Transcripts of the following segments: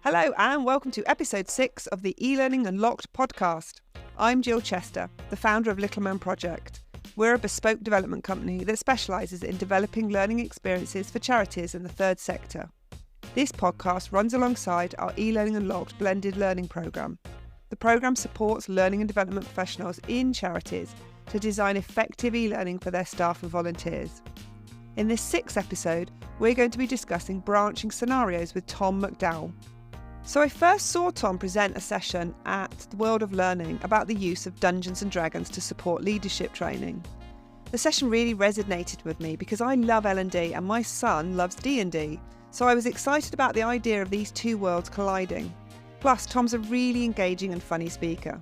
Hello and welcome to episode 6 of the eLearning Unlocked podcast. I'm Jill Chester, the founder of Littleman Project. We're a bespoke development company that specialises in developing learning experiences for charities in the third sector. This podcast runs alongside our eLearning Unlocked blended learning programme. The programme supports learning and development professionals in charities to design effective e-learning for their staff and volunteers. In this 6th episode, we're going to be discussing branching scenarios with Tom McDowell. So I first saw Tom present a session at the World of Learning about the use of Dungeons & Dragons to support leadership training. The session really resonated with me because I love L&D and my son loves D&D, so I was excited about the idea of these two worlds colliding. Plus, Tom's a really engaging and funny speaker.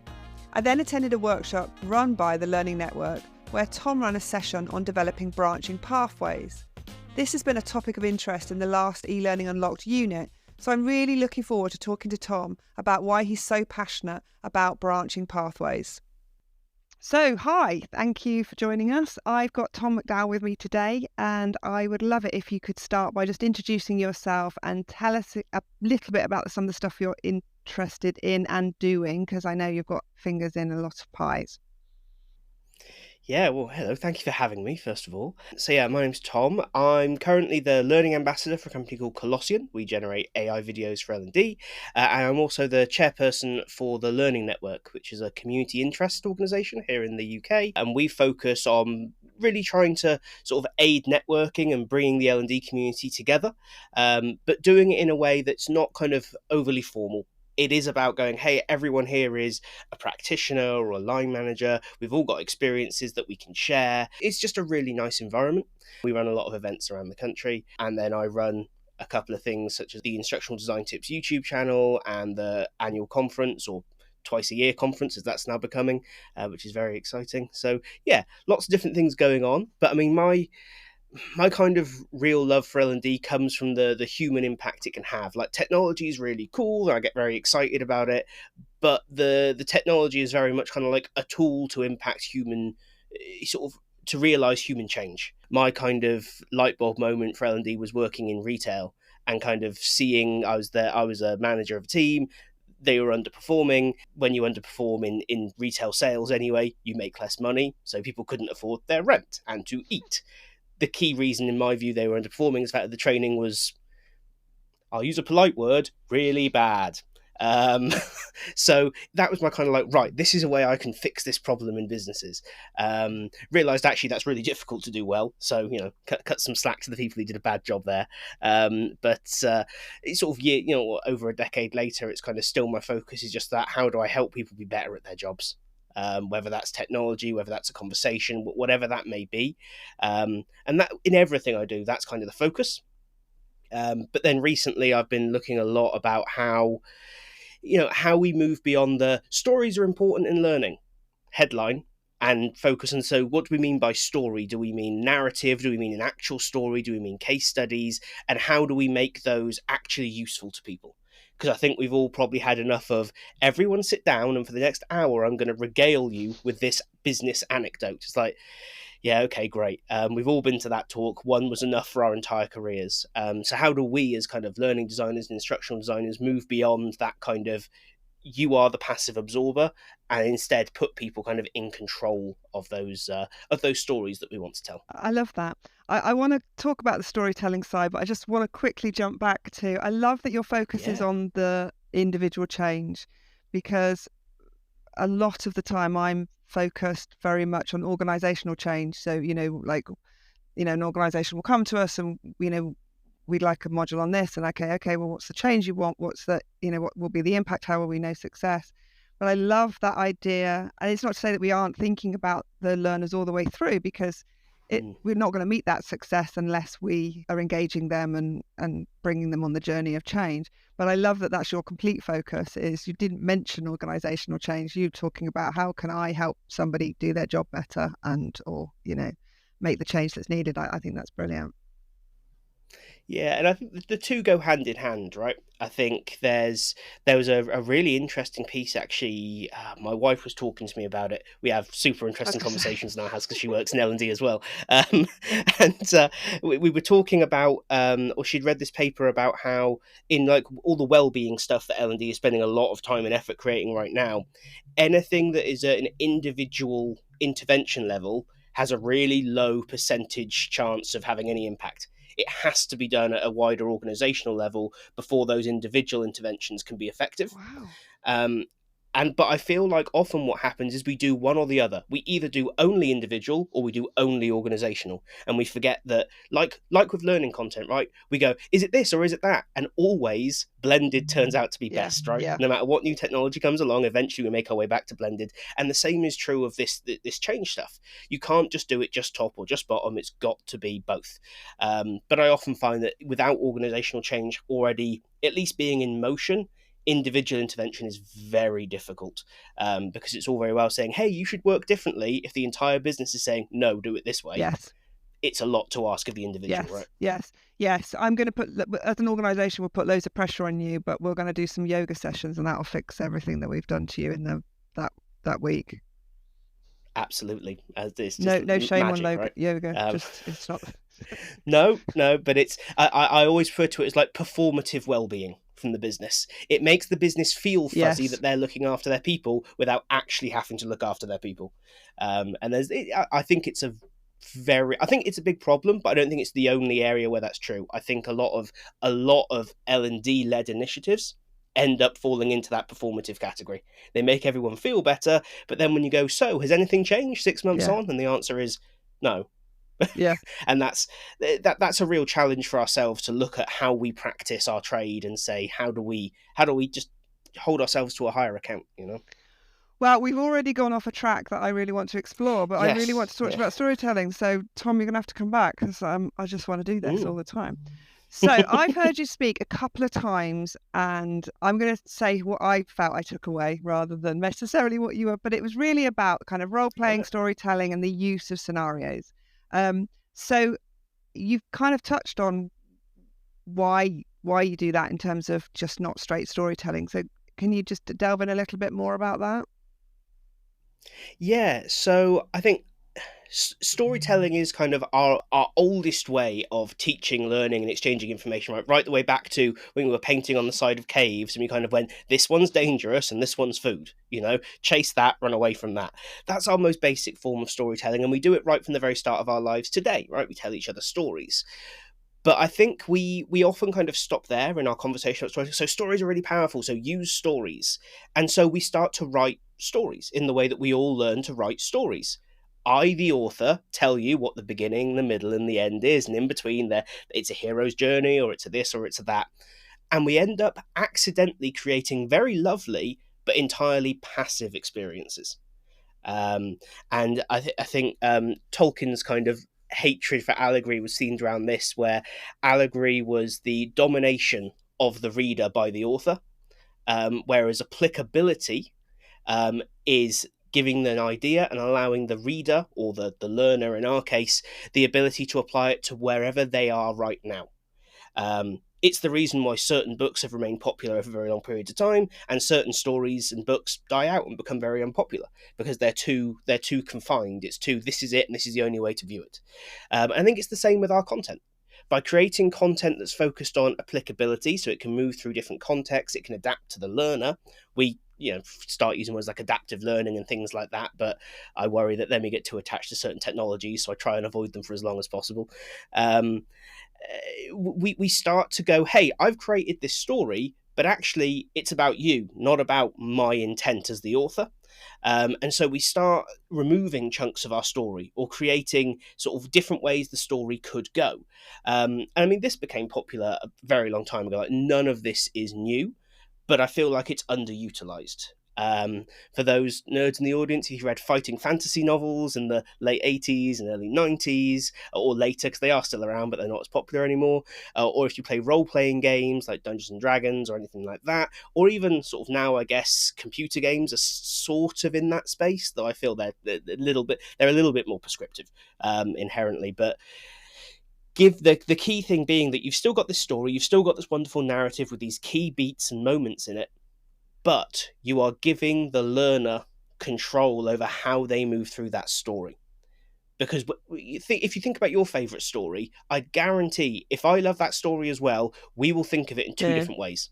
I then attended a workshop run by the Learning Network where Tom ran a session on developing branching pathways. This has been a topic of interest in the last eLearning Unlocked unit, so I'm really looking forward to talking to Tom about why he's so passionate about branching pathways. So, hi, thank you for joining us. I've got Tom McDowell with me today, and I would love it if you could start by just introducing yourself and tell us a little bit about some of the stuff you're interested in and doing, because I know you've got fingers in a lot of pies. Yeah, well, hello. Thank you for having me, first of all. My name's Tom. I'm currently the learning ambassador for a company called Colossian. We generate AI videos for L&D. And I'm also the chairperson for the Learning Network, which is a community interest organisation here in the UK. And we focus on really trying to sort of aid networking and bringing the L&D community together, but doing it in a way that's not kind of overly formal. It is about going, hey, everyone here is a practitioner or a line manager. We've all got experiences that we can share. It's just a really nice environment. We run a lot of events around the country, and then I run a couple of things such as the Instructional Design Tips YouTube channel and the annual conference, or twice a year conference as that's now becoming, which is very exciting. So yeah, lots of different things going on. But I mean, my kind of real love for L&D comes from the human impact it can have. Like, technology is really cool, and I get very excited about it, but the technology is very much kind of like a tool to impact human, sort of to realize human change. My kind of light bulb moment for L&D was working in retail and kind of seeing, I was a manager of a team. They were underperforming. When you underperform in retail sales anyway, you make less money, so people couldn't afford their rent and to eat. The key reason, in my view, they were underperforming is the fact that the training was, I'll use a polite word, really bad. So that was my kind of like, right, this is a way I can fix this problem in businesses. Realised actually that's really difficult to do well. So, cut some slack to the people who did a bad job there. But it's sort of, over a decade later, it's kind of still my focus is just that, how do I help people be better at their jobs? Whether that's technology, whether that's a conversation, whatever that may be. And that in everything I do, that's kind of the focus. But then recently I've been looking a lot about how we move beyond the stories are important in learning headline and focus. And so what do we mean by story? Do we mean narrative? Do we mean an actual story? Do we mean case studies? And how do we make those actually useful to people? Because I think we've all probably had enough of everyone sit down and for the next hour I'm going to regale you with this business anecdote. It's like, yeah, okay, great. We've all been to that talk. One was enough for our entire careers. So how do we as kind of learning designers and instructional designers move beyond that kind of you are the passive absorber and instead put people kind of in control of those stories that we want to tell? I love that. I want to talk about the storytelling side, but I just want to quickly jump back to, I love that your focus is on the individual change, because a lot of the time I'm focused very much on organizational change. So, an organization will come to us and, we'd like a module on this, and okay, well, what's the change you want? What's the, what will be the impact? How will we know success? But I love that idea. And it's not to say that we aren't thinking about the learners all the way through, because we're not going to meet that success unless we are engaging them and bringing them on the journey of change. But I love that that's your complete focus. Is you didn't mention organizational change. You're talking about how can I help somebody do their job better or make the change that's needed. I think that's brilliant. Yeah, and I think the two go hand in hand, right? I think there was a really interesting piece actually. My wife was talking to me about it. We have super I was interesting going to say, conversations in our house because she works in L&D as well. And we were talking about, or she'd read this paper about how in like all the well-being stuff that L&D is spending a lot of time and effort creating right now, anything that is at an individual intervention level has a really low percentage chance of having any impact. It has to be done at a wider organizational level before those individual interventions can be effective. wow. Um, but I feel like often what happens is we do one or the other. We either do only individual or we do only organizational, and we forget that, like with learning content, right? We go, is it this or is it that? And always blended turns out to be Yeah, best, right? yeah, No matter what new technology comes along, eventually we make our way back to blended. And the same is true of this change stuff. You can't just do it just top or just bottom. It's got to be both. But I often find that without organizational change already at least being in motion, individual intervention is very difficult, because it's all very well saying, hey, you should work differently. If the entire business is saying, no, do it this way, yes. it's a lot to ask of the individual, right? Yes. I'm going to put, as an organisation, we'll put loads of pressure on you, but we're going to do some yoga sessions, and that'll fix everything that we've done to you in that week. Absolutely. It's No, just no shame magic, on right? yoga. Um, Just it's not. no, but it's I always refer to it as like performative well-being from the business. It makes the business feel fuzzy Yes. that they're looking after their people without actually having to look after their people. And I think it's I think it's a big problem, but I don't think it's the only area where that's true. I think a lot of L&D led initiatives end up falling into that performative category. They make everyone feel better, but then when you go, so has anything changed 6 months Yeah. on? And the answer is no. Yeah. And that's a real challenge for ourselves to look at how we practice our trade and say, how do we just hold ourselves to a higher account, Well, we've already gone off a track that I really want to explore, but I really want Yes, to talk to yeah. you about storytelling. So, Tom, you're going to have to come back because I just want to do this all Mm. the time. So, I've heard you speak a couple of times, and I'm going to say what I felt I took away rather than necessarily what you were, but it was really about kind of role Love playing, it. storytelling, and the use of scenarios. So, you've kind of touched on why you do that in terms of just not straight storytelling. So, can you just delve in a little bit more about that? Yeah, so I think storytelling is kind of our oldest way of teaching, learning, and exchanging information, right the way back to when we were painting on the side of caves and we kind of went, this one's dangerous and this one's food, chase that, run away from that. That's our most basic form of storytelling, and we do it right from the very start of our lives today, right? We tell each other stories. But I think we often kind of stop there in our conversation about stories. So stories are really powerful, so use stories. And so we start to write stories in the way that we all learn to write stories. I, the author, tell you what the beginning, the middle, and the end is, and in between there, it's a hero's journey, or it's a this, or it's a that. And we end up accidentally creating very lovely but entirely passive experiences. Um, and I think Tolkien's kind of hatred for allegory was seen around this, where allegory was the domination of the reader by the author, whereas applicability is giving an idea and allowing the reader, or the learner in our case, the ability to apply it to wherever they are right now. It's the reason why certain books have remained popular over very long periods of time, and certain stories and books die out and become very unpopular because they're too confined. It's too, this is it and this is the only way to view it. I think it's the same with our content. By creating content that's focused on applicability, so it can move through different contexts, it can adapt to the learner. We start using words like adaptive learning and things like that, but I worry that then we get too attached to certain technologies, so I try and avoid them for as long as possible. We start to go, hey, I've created this story, but actually it's about you, not about my intent as the author. And so we start removing chunks of our story or creating sort of different ways the story could go. And I mean, this became popular a very long time ago. Like, none of this is new, but I feel like it's underutilized. For those nerds in the audience, if you read fighting fantasy novels in the late 80s and early 90s, or later, because they are still around, but they're not as popular anymore, or if you play role-playing games like Dungeons and Dragons or anything like that, or even sort of now, I guess, computer games are sort of in that space, though I feel they're a little bit more prescriptive inherently. But give the key thing being that you've still got this story, you've still got this wonderful narrative with these key beats and moments in it, but you are giving the learner control over how they move through that story. Because if you think about your favourite story, I guarantee if I love that story as well, we will think of it in two different ways.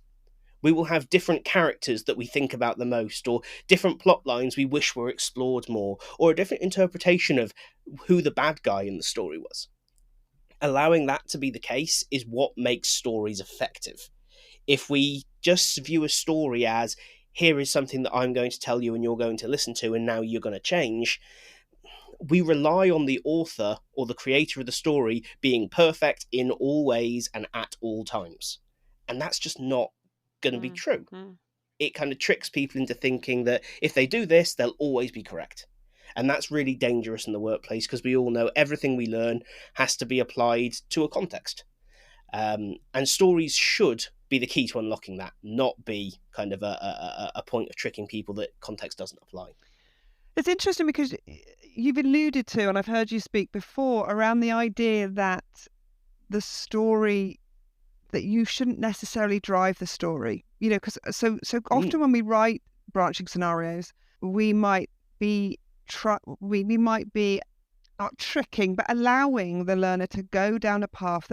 We will have different characters that we think about the most, or different plot lines we wish were explored more, or a different interpretation of who the bad guy in the story was. Allowing that to be the case is what makes stories effective. If we just view a story as, here is something that I'm going to tell you and you're going to listen to and now you're going to change, we rely on the author or the creator of the story being perfect in all ways and at all times. And that's just not going to be true. It kind of tricks people into thinking that if they do this, they'll always be correct. And that's really dangerous in the workplace, because we all know everything we learn has to be applied to a context. And stories should be the key to unlocking that, not be kind of a point of tricking people that context doesn't apply. It's interesting because you've alluded to, and I've heard you speak before, around the idea that the story, that you shouldn't necessarily drive the story, because so often when we write branching scenarios, we might be we might be not tricking, but allowing the learner to go down a path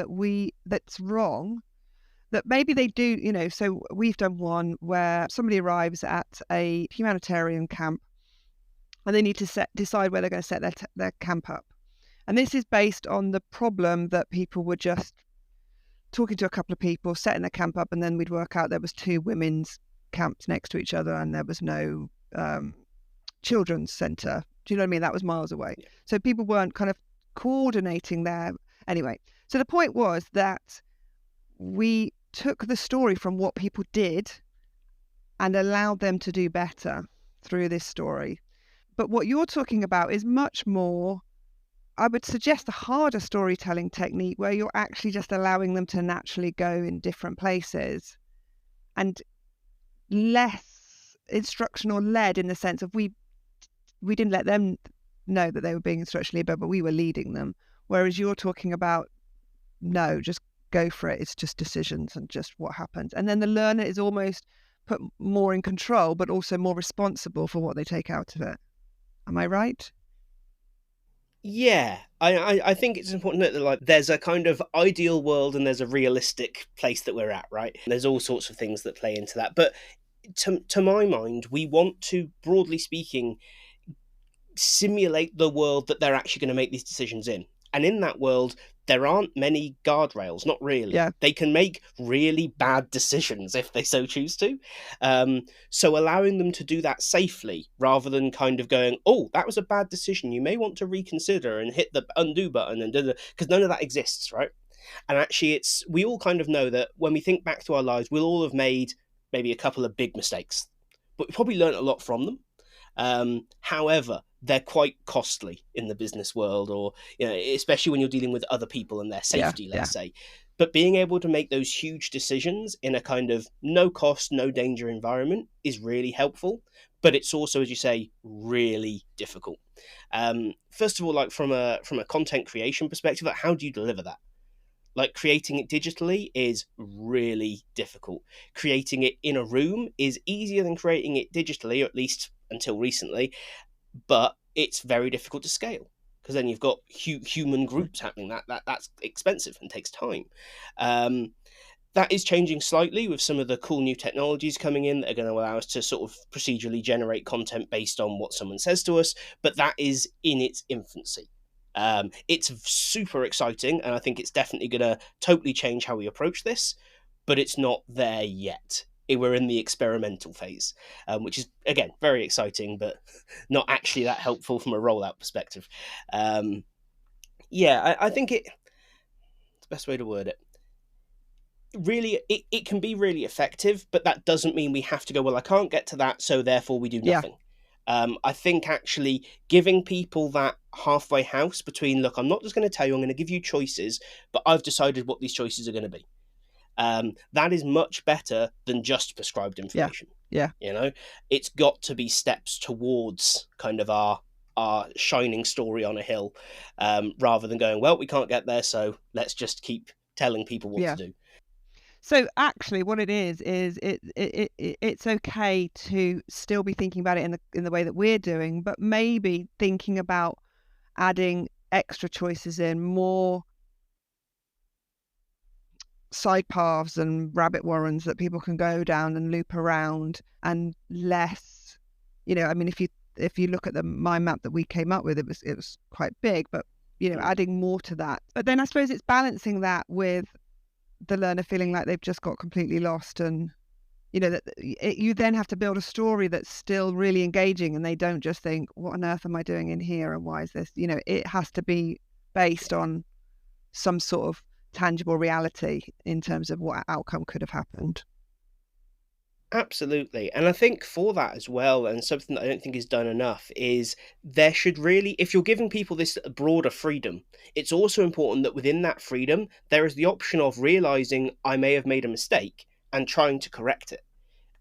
that's wrong, that maybe they do, so we've done one where somebody arrives at a humanitarian camp and they need to decide where they're going to set their camp up. And this is based on the problem that people were just talking to a couple of people, setting their camp up, and then we'd work out there was 2 women's camps next to each other and there was no children's centre. Do you know what I mean? That was miles away. Yeah. So people weren't kind of coordinating there. Anyway, so the point was that we took the story from what people did and allowed them to do better through this story. But what you're talking about is much more, I would suggest, a harder storytelling technique where you're actually just allowing them to naturally go in different places and less instructional led, in the sense of we didn't let them know that they were being instructionally led, but we were leading them. Whereas you're talking about, no, just go for it. It's just decisions and just what happens. And then the learner is almost put more in control, but also more responsible for what they take out of it. Am I right? Yeah, I think it's important to note that there's a kind of ideal world and there's a realistic place that we're at, right? There's all sorts of things that play into that. But to my mind, we want to, broadly speaking, simulate the world that they're actually going to make these decisions in. And in that world, there aren't many guardrails, not really. Yeah. They can make really bad decisions if they so choose to. So allowing them to do that safely, rather than kind of going, oh, that was a bad decision, you may want to reconsider and hit the undo button, and because none of that exists, right? And actually, we all kind of know that when we think back to our lives, we'll all have made maybe a couple of big mistakes, but we probably learned a lot from them. However, they're quite costly in the business world, or especially when you're dealing with other people and their safety, let's say. But being able to make those huge decisions in a kind of no cost, no danger environment is really helpful. But it's also, as you say, really difficult. First of all, from a content creation perspective, how do you deliver that? Creating it digitally is really difficult. Creating it in a room is easier than creating it digitally, or at least until recently, but it's very difficult to scale, because then you've got human groups happening. That's expensive and takes time. That is changing slightly with some of the cool new technologies coming in that are going to allow us to sort of procedurally generate content based on what someone says to us, but that is in its infancy. It's super exciting, and I think it's definitely going to totally change how we approach this, but it's not there yet. We're in the experimental phase, which is, again, very exciting, but not actually that helpful from a rollout perspective. I think it's the best way to word it. Really, it can be really effective, but that doesn't mean we have to go, well, I can't get to that, so therefore we do nothing. I think actually giving people that halfway house between, look, I'm not just going to tell you, I'm going to give you choices, but I've decided what these choices are going to be. That is much better than just prescribed information. Yeah. It's got to be steps towards kind of our our shining story on a hill, rather than going, well, we can't get there, so let's just keep telling people what to do. So actually, what it is it's okay to still be thinking about it in the way that we're doing, but maybe thinking about adding extra choices in, more side paths and rabbit warrens that people can go down and loop around, and less, I mean, if you look at the mind map that we came up with, it was quite big, but adding more to that. But then I suppose it's balancing that with the learner feeling like they've just got completely lost, and that you then have to build a story that's still really engaging, and they don't just think, what on earth am I doing in here, and why is this, it has to be based on some sort of tangible reality in terms of what outcome could have happened. Absolutely. And I think for that as well, and something that I don't think is done enough, is there should really, if you're giving people this broader freedom, it's also important that within that freedom, there is the option of realizing I may have made a mistake and trying to correct it.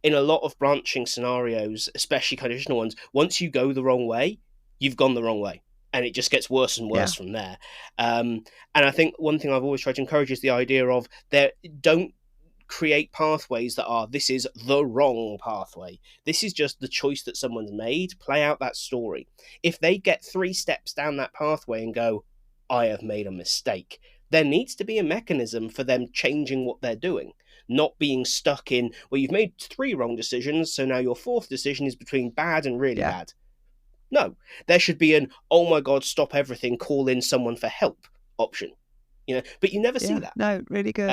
In a lot of branching scenarios, especially traditional ones, once you go the wrong way, you've gone the wrong way. And it just gets worse and worse from there. And I think one thing I've always tried to encourage is the idea of don't create pathways that are, this is the wrong pathway. This is just the choice that someone's made. Play out that story. If they get 3 steps down that pathway and go, I have made a mistake, there needs to be a mechanism for them changing what they're doing. Not being stuck in, well, you've made 3 wrong decisions, so now your 4th decision is between bad and really bad. No, there should be an, oh my God, stop everything, call in someone for help option. But you never see that. No, really good.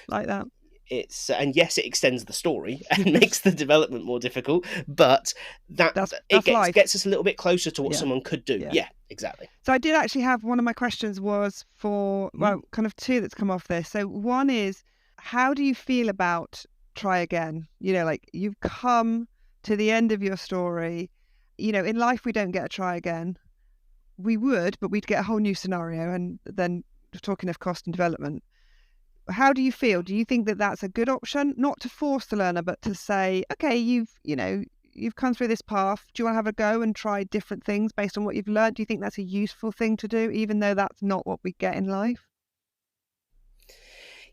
Like that. It's and yes, it extends the story and makes the development more difficult, but that's gets us a little bit closer to what someone could do. Yeah, exactly. So I did actually have, one of my questions was for, well, kind of 2 that's come off this. So one is, how do you feel about try again? Like, you've come to the end of your story. In life we don't get a try again. We would, but we'd get a whole new scenario, and then talking of cost and development. How do you feel? Do you think that that's a good option? Not to force the learner, but to say, okay, you've come through this path. Do you want to have a go and try different things based on what you've learned? Do you think that's a useful thing to do, even though that's not what we get in life?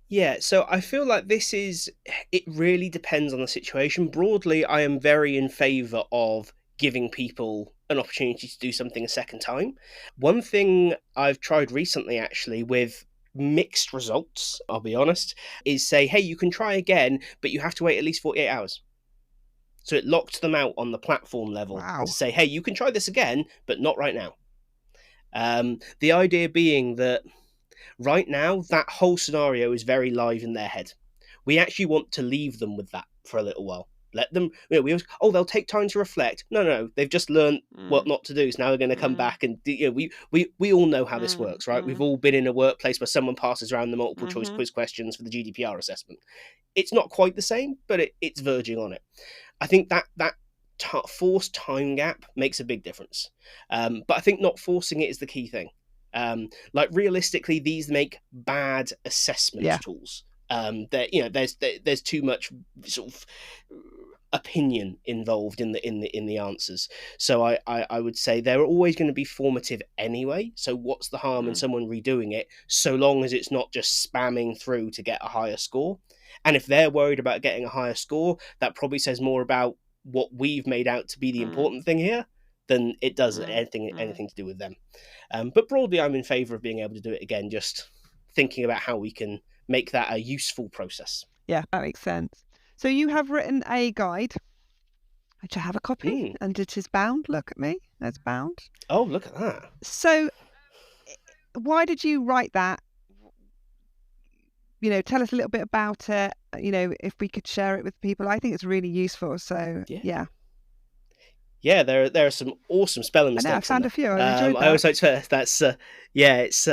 Yeah, so I feel like it really depends on the situation. Broadly, I am very in favour of giving people an opportunity to do something a second time. One thing I've tried recently, actually, with mixed results, I'll be honest, is say, hey, you can try again, but you have to wait at least 48 hours. So it locked them out on the platform level to say, hey, you can try this again, but not right now. The idea being that right now, that whole scenario is very live in their head. We actually want to leave them with that for a little while. Let them, they'll take time to reflect. No, they've just learned what not to do. So now they're going to come back and, we all know how this works, right? We've all been in a workplace where someone passes around the multiple choice quiz questions for the GDPR assessment. It's not quite the same, but it's verging on it. I think that forced time gap makes a big difference. But I think not forcing it is the key thing. Like, realistically, these make bad assessment tools. There's too much sort of opinion involved in the answers. So I would say they're always going to be formative anyway. So what's the harm in someone redoing it, so long as it's not just spamming through to get a higher score? And if they're worried about getting a higher score, that probably says more about what we've made out to be the important thing here than it does anything to do with them. But broadly, I'm in favour of being able to do it again, just thinking about how we can make that a useful process. Yeah, that makes sense. So you have written a guide, which I have a copy, and it is bound. Look at me, it's bound. Oh, look at that. So why did you write that? Tell us a little bit about it. If we could share it with people, I think it's really useful. So yeah. Yeah, there are some awesome spelling mistakes. I found a few. I enjoyed that. I always like to. That's it's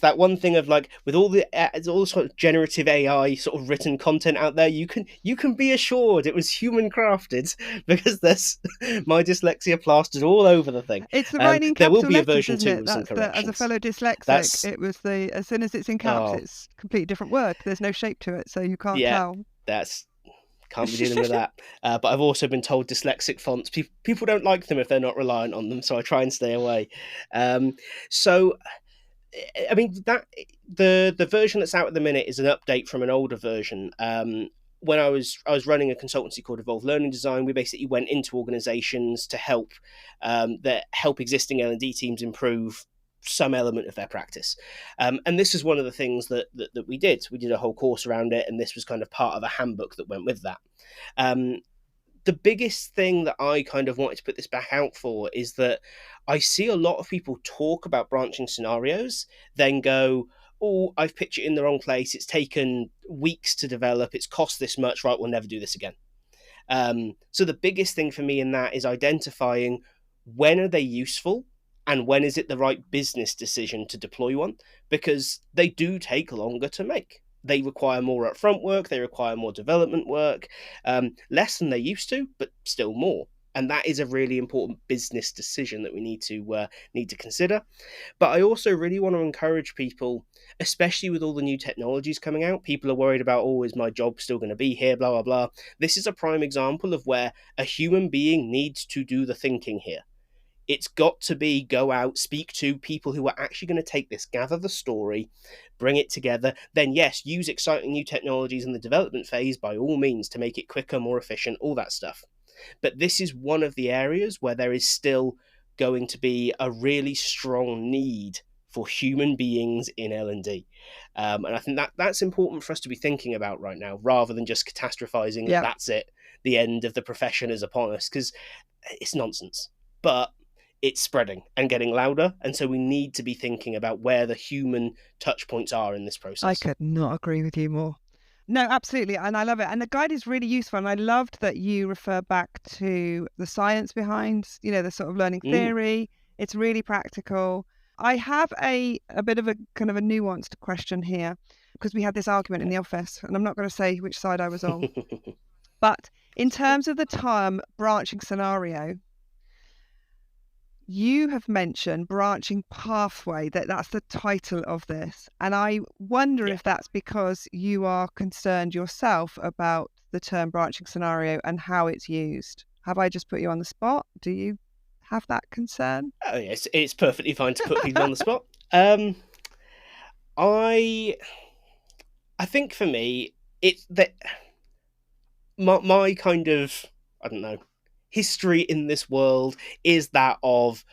that one thing of, like, with all the sort of generative AI sort of written content out there, you can be assured it was human crafted, because there's my dyslexia plastered all over the thing. It's the writing there will capital be a letters, version 2 with some As corrections. a fellow dyslexic, it was as soon as it's in caps, it's a completely different word. There's no shape to it, so you can't tell. That's Can't be dealing with that. But I've also been told dyslexic fonts, people don't like them if they're not reliant on them, so I try and stay away. So, I mean, that the version that's out at the minute is an update from an older version. When I was running a consultancy called Evolve Learning Design, we basically went into organisations to help help existing L&D teams improve some element of their practice. And this is one of the things that we did. We did a whole course around it, and this was kind of part of a handbook that went with that. The biggest thing that I kind of wanted to put this back out for is that I see a lot of people talk about branching scenarios, then go, oh, I've pitched it in the wrong place. It's taken weeks to develop. It's cost this much. Right, we'll never do this again. So the biggest thing for me in that is identifying when are they useful and when is it the right business decision to deploy one, because they do take longer to make. They require more upfront work. They require more development work, less than they used to, but still more. And that is a really important business decision that we need to consider. But I also really want to encourage people, especially with all the new technologies coming out. People are worried about, oh, is my job still going to be here? Blah, blah, blah. This is a prime example of where a human being needs to do the thinking here. It's got to be go out, speak to people who are actually going to take this, gather the story, bring it together. Then, yes, use exciting new technologies in the development phase by all means to make it quicker, more efficient, all that stuff. But this is one of the areas where there is still going to be a really strong need for human beings in L&D. And I think that's important for us to be thinking about right now, rather than just catastrophizing, that's it, the end of the profession is upon us, because it's nonsense. But it's spreading and getting louder, and so we need to be thinking about where the human touch points are in this process. I could not agree with you more. No, absolutely, and I love it. And the guide is really useful, and I loved that you refer back to the science behind, the sort of learning theory. It's really practical. I have a bit of a kind of a nuanced question here, because we had this argument in the office, and I'm not going to say which side I was on. But in terms of the term branching scenario, you have mentioned branching pathway, that's the title of this. And I wonder if that's because you are concerned yourself about the term branching scenario and how it's used. Have I just put you on the spot? Do you have that concern? Oh, yes, it's perfectly fine to put people on the spot. I think for me, it's that my kind of, I don't know, history in this world is that of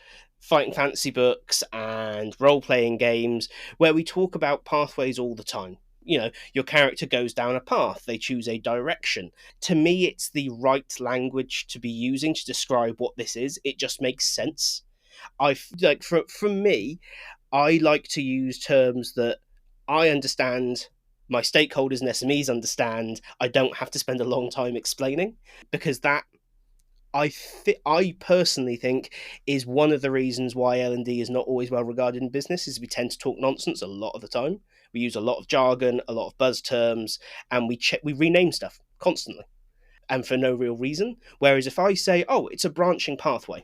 fighting fantasy books and role-playing games where we talk about pathways all the time. Your character goes down a path, they choose a direction. To me, it's the right language to be using to describe what this is. It just makes sense. For me, I like to use terms that I understand, my stakeholders and SMEs understand. I don't have to spend a long time explaining, because that I personally think is one of the reasons why L&D is not always well regarded in business, is we tend to talk nonsense a lot of the time. We use a lot of jargon, a lot of buzz terms, and we rename stuff constantly and for no real reason. Whereas if I say, oh, it's a branching pathway,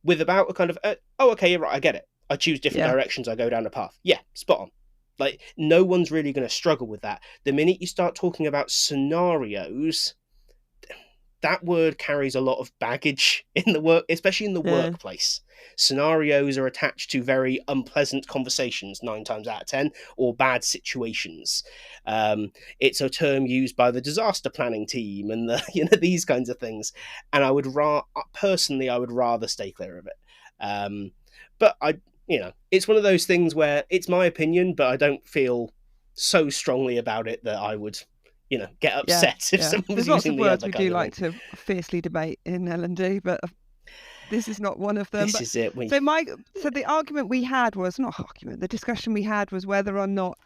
with about a kind of, oh, okay, you're right, I get it. I choose different directions, I go down a path. Yeah, spot on. Like, no one's really going to struggle with that. The minute you start talking about scenarios, that word carries a lot of baggage in the work, especially in the workplace. Scenarios are attached to very unpleasant conversations 9 times out of 10, or bad situations. It's a term used by the disaster planning team and these kinds of things. And I would rather stay clear of it. But it's one of those things where it's my opinion, but I don't feel so strongly about it that I would get upset if someone was using the other. There's lots of words we do like to fiercely debate in L&D, but this is not one of them. This is it. So the argument we had was, the discussion we had was whether or not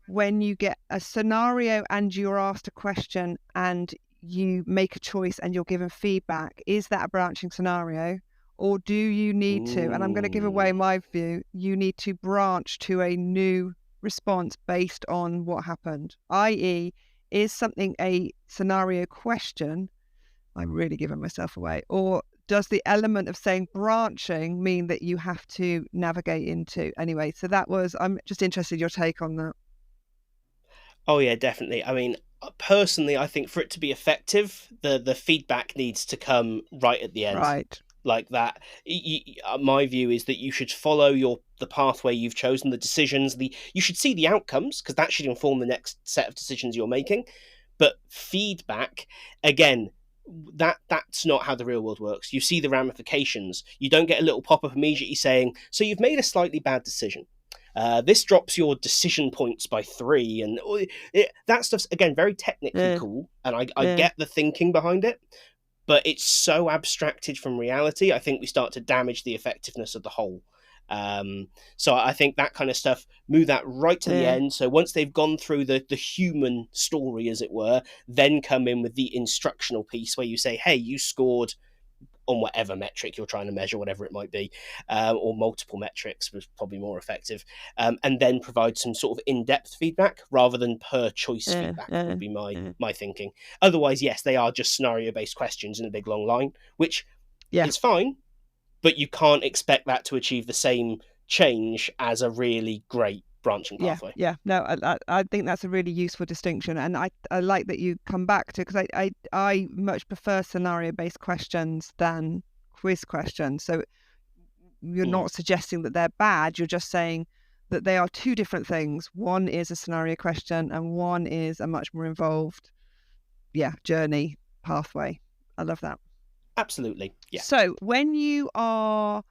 when you get a scenario and you're asked a question and you make a choice and you're given feedback, is that a branching scenario? Or do you need to, and I'm going to give away my view, you need to branch to a new response based on what happened, i.e., is something a scenario question? I'm really giving myself away. Or does the element of saying branching mean that you have to navigate into? Anyway, so I'm just interested in your take on that. Oh, yeah, definitely. I mean, personally, I think for it to be effective, the feedback needs to come right at the end. Right. Like that, my view is that you should follow the pathway you've chosen, the decisions. You should see the outcomes, because that should inform the next set of decisions you're making. But feedback, again, that's not how the real world works. You see the ramifications. You don't get a little pop-up immediately saying, so you've made a slightly bad decision. This drops your decision points by 3, and that stuff's, again, very technically cool, and I get the thinking behind it, but it's so abstracted from reality. I think we start to damage the effectiveness of the whole. So I think that kind of stuff, move that right to the end. So once they've gone through the human story, as it were, then come in with the instructional piece where you say, hey, you scored on whatever metric you're trying to measure, whatever it might be, or multiple metrics was probably more effective, and then provide some sort of in-depth feedback rather than per choice feedback would be my thinking. Otherwise, yes, they are just scenario-based questions in a big long line, which is fine, but you can't expect that to achieve the same change as a really great branching pathway. No, I think that's a really useful distinction, and I like that you come back to, because I much prefer scenario-based questions than quiz questions. So you're not suggesting that they're bad, you're just saying that they are two different things. One is a scenario question and one is a much more involved journey pathway. I love that. Absolutely. Yeah. So when you are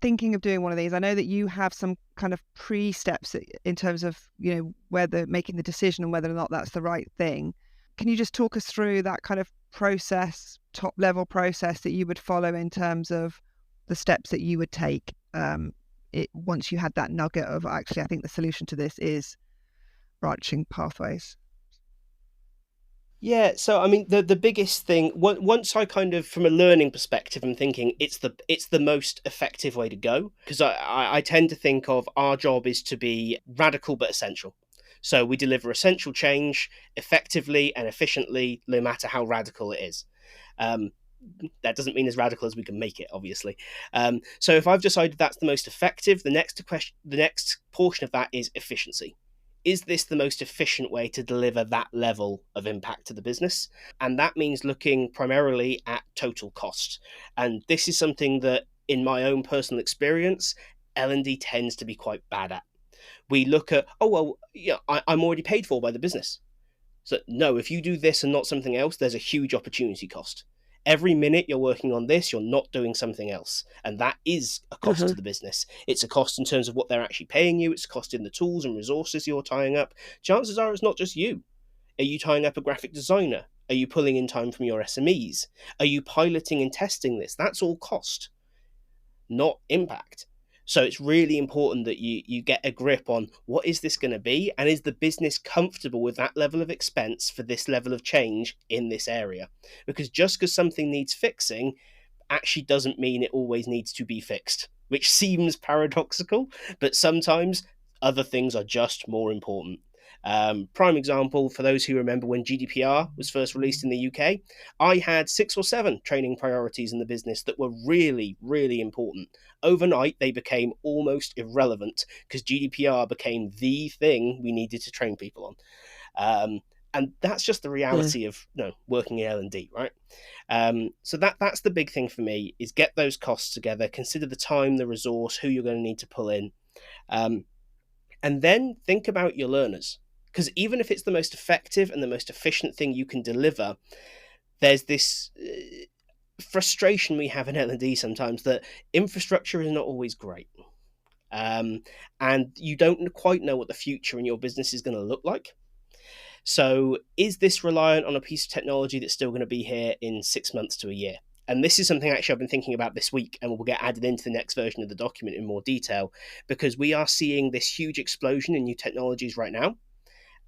thinking of doing one of these, I know that you have some kind of pre-steps in terms of, whether making the decision and whether or not that's the right thing. Can you just talk us through that kind of process, top level process that you would follow in terms of the steps that you would take once you had that nugget of, actually, I think the solution to this is branching pathways? Yeah, so I mean, the biggest thing, once I kind of, from a learning perspective, I'm thinking it's the most effective way to go, because I tend to think of our job is to be radical but essential. So we deliver essential change effectively and efficiently, no matter how radical it is. That doesn't mean as radical as we can make it, obviously. So if I've decided that's the most effective, the next portion of that is efficiency. Is this the most efficient way to deliver that level of impact to the business? And that means looking primarily at total cost. And this is something that, in my own personal experience, L&D tends to be quite bad at. We look at, I'm already paid for by the business. So no, if you do this and not something else, there's a huge opportunity cost. Every minute you're working on this, you're not doing something else. And that is a cost to the business. It's a cost in terms of what they're actually paying you. It's a cost in the tools and resources you're tying up. Chances are it's not just you. Are you tying up a graphic designer? Are you pulling in time from your SMEs? Are you piloting and testing this? That's all cost, not impact. So it's really important that you get a grip on, what is this going to be, and is the business comfortable with that level of expense for this level of change in this area? Because just because something needs fixing actually doesn't mean it always needs to be fixed, which seems paradoxical, but sometimes other things are just more important. Prime example, for those who remember when GDPR was first released in the UK, I had 6 or 7 training priorities in the business that were really, really important. Overnight, they became almost irrelevant because GDPR became the thing we needed to train people on. And that's just the reality of working in L&D, right? So that's the big thing for me, is get those costs together, consider the time, the resource, who you're going to need to pull in, and then think about your learners. Because even if it's the most effective and the most efficient thing you can deliver, there's this frustration we have in L&D sometimes that infrastructure is not always great. And you don't quite know what the future in your business is going to look like. So is this reliant on a piece of technology that's still going to be here in 6 months to a year? And this is something actually I've been thinking about this week, and will get added into the next version of the document in more detail, because we are seeing this huge explosion in new technologies right now.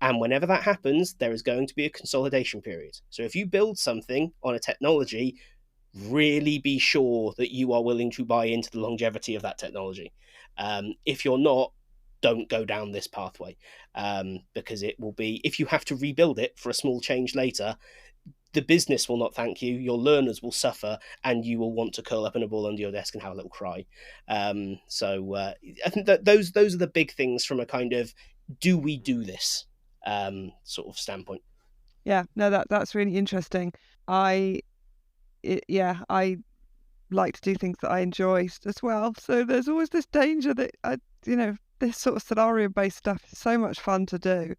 And whenever that happens, there is going to be a consolidation period. So if you build something on a technology, really be sure that you are willing to buy into the longevity of that technology. If you're not, don't go down this pathway, because it will be, if you have to rebuild it for a small change later, the business will not thank you, your learners will suffer, and you will want to curl up in a ball under your desk and have a little cry. So I think that those are the big things from a kind of, do we do this sort of standpoint. Yeah, no, that's really interesting. I like to do things that I enjoy as well. So there's always this danger that this sort of scenario-based stuff is so much fun to do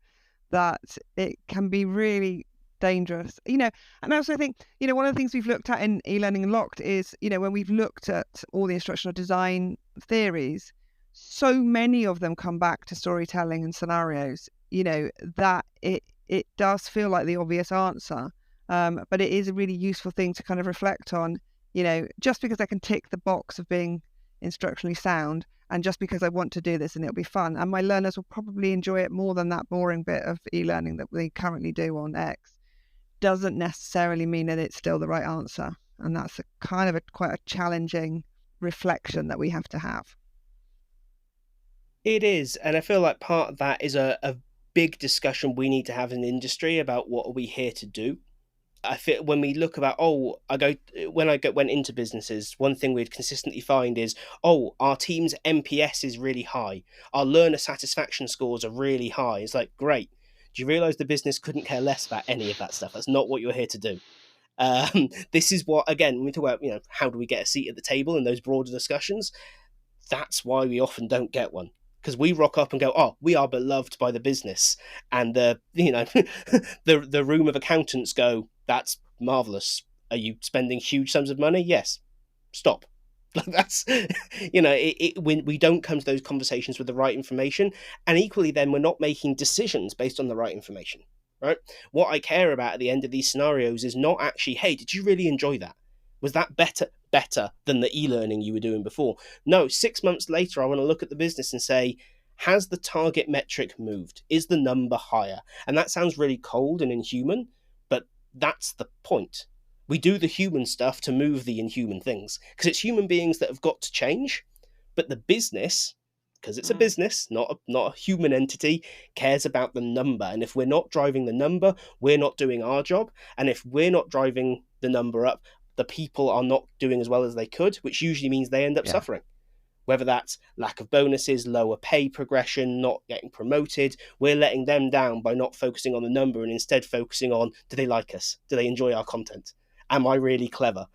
that it can be really dangerous. And I also think, one of the things we've looked at in e-learning unlocked is, when we've looked at all the instructional design theories, so many of them come back to storytelling and scenarios, that it does feel like the obvious answer. But it is a really useful thing to kind of reflect on, just because I can tick the box of being instructionally sound, and just because I want to do this and it'll be fun, and my learners will probably enjoy it more than that boring bit of e-learning that we currently do on X, doesn't necessarily mean that it's still the right answer. And that's quite a challenging reflection that we have to have. It is, and I feel like part of that is a big discussion we need to have in the industry about what are we here to do. I feel when we look about, went into businesses, one thing we'd consistently find is, our team's NPS is really high, our learner satisfaction scores are really high. It's like, great. Do you realise the business couldn't care less about any of that stuff? That's not what you're here to do. This is what, again, when we talk about, how do we get a seat at the table in those broader discussions? That's why we often don't get one. Because we rock up and go, we are beloved by the business, and the room of accountants go, that's marvelous. Are you spending huge sums of money? Yes. Stop. That's when we don't come to those conversations with the right information, and equally then we're not making decisions based on the right information. Right? What I care about at the end of these scenarios is not actually, hey, did you really enjoy that? Was that better than the e-learning you were doing before? No, 6 months later, I want to look at the business and say, has the target metric moved? Is the number higher? And that sounds really cold and inhuman, but that's the point. We do the human stuff to move the inhuman things, because it's human beings that have got to change, but the business, because it's a business, not a human entity, cares about the number. And if we're not driving the number, we're not doing our job. And if we're not driving the number up, the people are not doing as well as they could, which usually means they end up suffering. Whether that's lack of bonuses, lower pay progression, not getting promoted, we're letting them down by not focusing on the number and instead focusing on, do they like us? Do they enjoy our content? Am I really clever?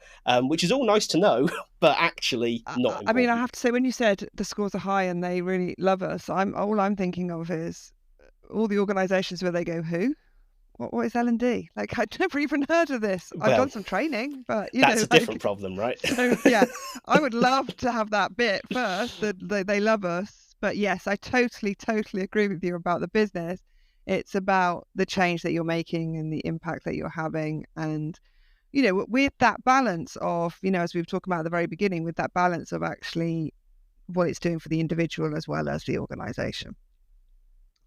Which is all nice to know, but actually not important. I mean, I have to say, when you said the scores are high and they really love us, all I'm thinking of is all the organisations where they go, who? What is L&D? Like, I'd never even heard of this. I've done some training, but that's a different problem, right? So, yeah, I would love to have that bit first, that they love us. But yes, I totally agree with you about the business. It's about the change that you're making and the impact that you're having. And, with that balance of, as we were talking about at the very beginning, with that balance of actually what it's doing for the individual as well as the organisation.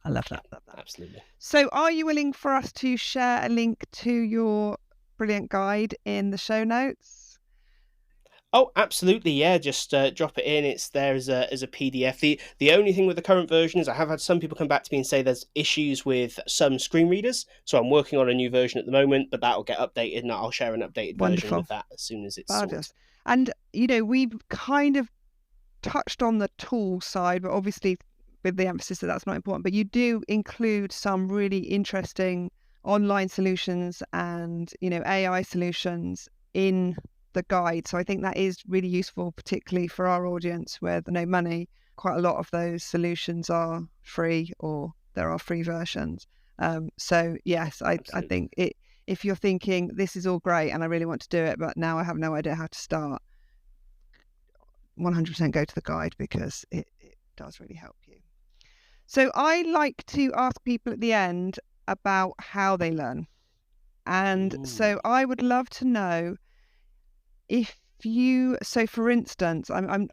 I love that. Absolutely. So are you willing for us to share a link to your brilliant guide in the show notes? Oh, absolutely, yeah. Just drop it in. It's there as a PDF. The only thing with the current version is I have had some people come back to me and say there's issues with some screen readers. So I'm working on a new version at the moment, but that'll get updated, and I'll share an updated version with that as soon as it's sorted. And we've kind of touched on the tool side, but obviously with the emphasis that that's not important. But you do include some really interesting online solutions and AI solutions in the guide. So I think that is really useful, particularly for our audience where there's no money. Quite a lot of those solutions are free, or there are free versions. So yes, I think if you're thinking this is all great and I really want to do it, but now I have no idea how to start, 100% go to the guide, because it does really help you. So I like to ask people at the end about how they learn. And so I would love to know if so for instance, I'm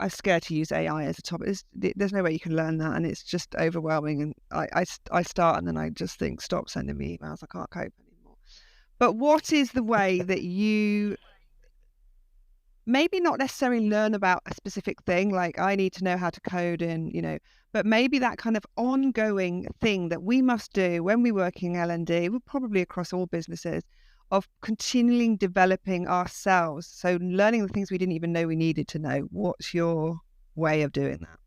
scared to use AI as a topic. There's no way you can learn that, and it's just overwhelming. And I start and then I just think, stop sending me emails. I can't cope anymore. But what is the way that you maybe not necessarily learn about a specific thing, like I need to know how to code in, but maybe that kind of ongoing thing that we must do when we're working L&D, well, probably across all businesses, of continually developing ourselves. So learning the things we didn't even know we needed to know. What's your way of doing that?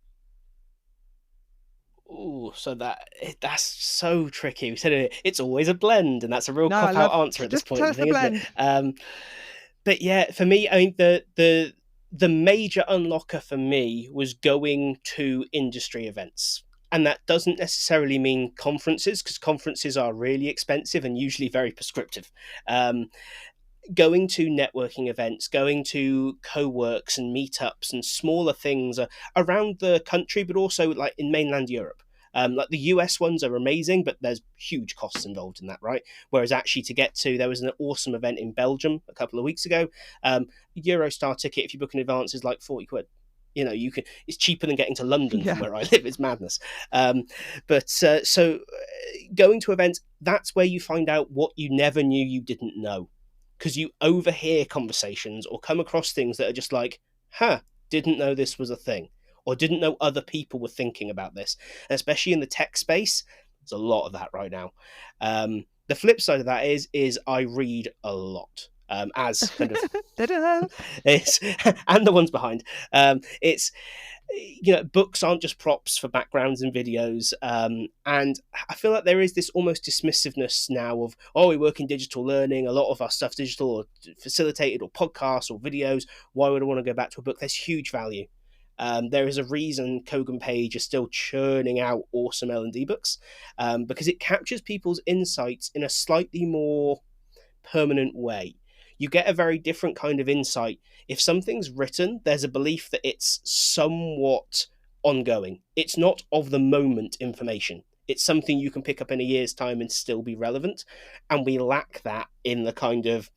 Oh, so that's so tricky. We said it's always a blend, and that's a real No, I cop out love. answer at this Just point, tell I us the think, isn't blend. it? But yeah, for me, I mean, the major unlocker for me was going to industry events. And that doesn't necessarily mean conferences, because conferences are really expensive and usually very prescriptive. Um, Going to networking events, going to co-works and meetups and smaller things around the country, but also like in mainland Europe. Like the US ones are amazing, but there's huge costs involved in that, right? Whereas actually to get to, there was an awesome event in Belgium a couple of weeks ago. Eurostar ticket, if you book in advance, is like 40 quid. You know, you can. It's cheaper than getting to London from Yeah. where I live. It's madness. So going to events, that's where you find out what you never knew you didn't know, because you overhear conversations or come across things that are just like, didn't know this was a thing, or didn't know other people were thinking about this. And especially in the tech space, there's a lot of that right now. The flip side of that is I read a lot. As kind of it's and the ones behind. It's books aren't just props for backgrounds and videos, and I feel like there is this almost dismissiveness now of, oh, we work in digital learning, a lot of our stuff's digital or facilitated or podcasts or videos, why would I want to go back to a book? There's huge value. There is a reason Kogan Page is still churning out awesome L&D books, because it captures people's insights in a slightly more permanent way. You get a very different kind of insight. If something's written, there's a belief that it's somewhat ongoing. It's not of the moment information. It's something you can pick up in a year's time and still be relevant. And we lack that in the kind of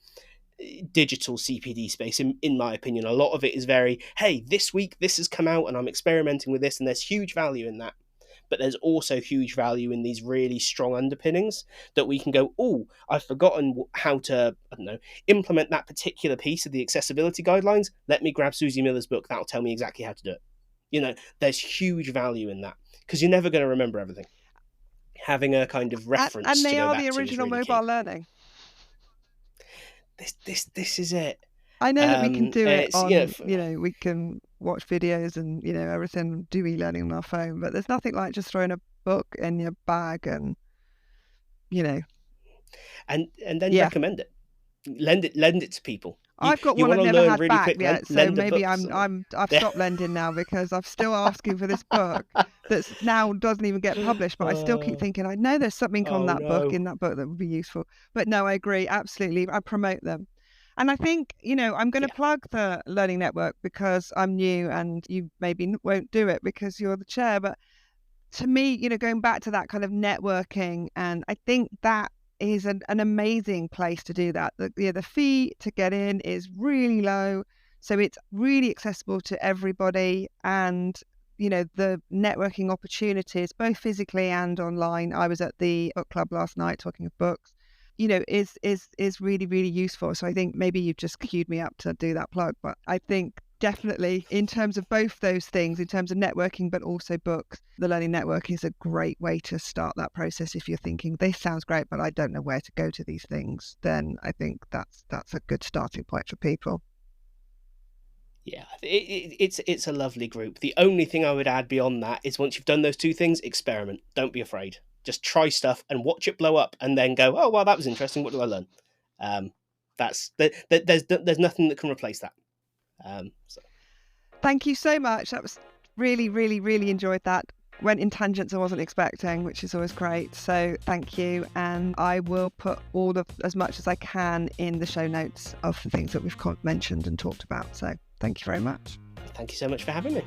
digital CPD space, in my opinion. A lot of it is very, hey, this week this has come out and I'm experimenting with this, and there's huge value in that. But there's also huge value in these really strong underpinnings that we can go, oh, I've forgotten how to, I don't know, implement that particular piece of the accessibility guidelines. Let me grab Susie Miller's book. That'll tell me exactly how to do it. There's huge value in that, because you're never going to remember everything. Having a kind of reference and they to go are back the to original is really mobile key. learning. This is it. I know that we can do it on, we can watch videos and, everything, do e-learning on our phone, but there's nothing like just throwing a book in your bag and, And then recommend it. Lend it to people. I've got one I've never had back yet, so maybe I've stopped lending now, because I'm still asking for this book that's now doesn't even get published, but I still keep thinking, I know there's something on that book, in that book, that would be useful. But no, I agree, absolutely. I promote them. And I think, I'm going to plug the Learning Network because I'm new and you maybe won't do it because you're the chair. But to me, going back to that kind of networking, and I think that is an amazing place to do that. The fee to get in is really low. So it's really accessible to everybody. And, the networking opportunities, both physically and online. I was at the book club last night talking of books. Is really, really useful. So I think maybe you've just queued me up to do that plug. But I think definitely in terms of both those things, in terms of networking, but also books, the Learning Network is a great way to start that process. If you're thinking, this sounds great, but I don't know where to go to these things, then I think that's a good starting point for people. Yeah, it's a lovely group. The only thing I would add beyond that is, once you've done those two things, experiment. Don't be afraid. Just try stuff and watch it blow up, and then go, oh, well, that was interesting. What do I learn? There's nothing that can replace that. So. Thank you so much. That was really, really, really enjoyed that. Went in tangents I wasn't expecting, which is always great. So thank you. And I will put all of as much as I can in the show notes of the things that we've mentioned and talked about. So thank you very much. Thank you so much for having me.